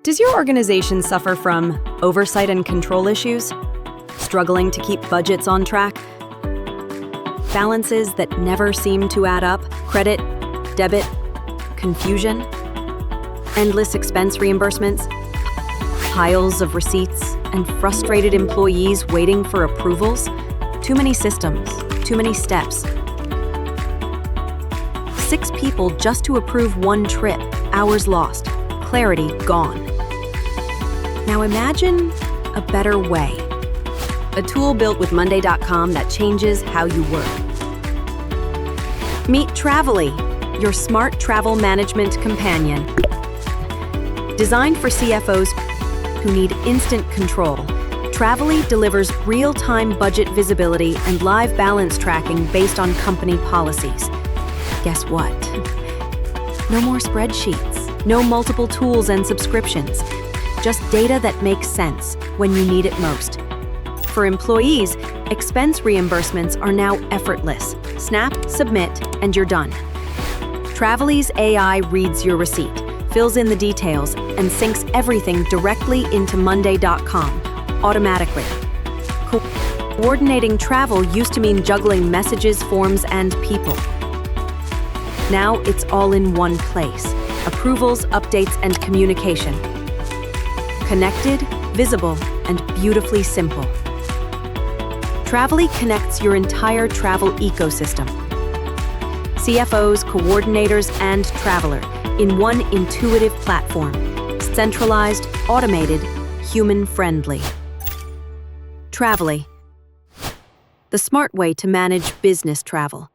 Does your organization suffer from oversight and control issues? Struggling to keep budgets on track? Balances that never seem to add up? Credit, debit, confusion? Endless expense reimbursements? Piles of receipts and frustrated employees waiting for approvals? Too many systems, too many steps. 6 people just to approve 1 trip, hours lost, clarity gone. Now imagine a better way. A tool built with Monday.com that changes how you work. Meet Travely, your smart travel management companion. Designed for CFOs who need instant control, Travely delivers real-time budget visibility and live balance tracking based on company policies. Guess what? No more spreadsheets, no multiple tools and subscriptions. Just data that makes sense when you need it most. For employees, expense reimbursements are now effortless. Snap, submit, and you're done. Travely's AI reads your receipt, fills in the details, and syncs everything directly into Monday.com, automatically. Coordinating travel used to mean juggling messages, forms, and people. Now it's all in one place. Approvals, updates, and communication. Connected, visible, and beautifully simple. Travely connects your entire travel ecosystem. CFOs, coordinators, and traveler in one intuitive platform. Centralized, automated, human-friendly. Travely, the smart way to manage business travel.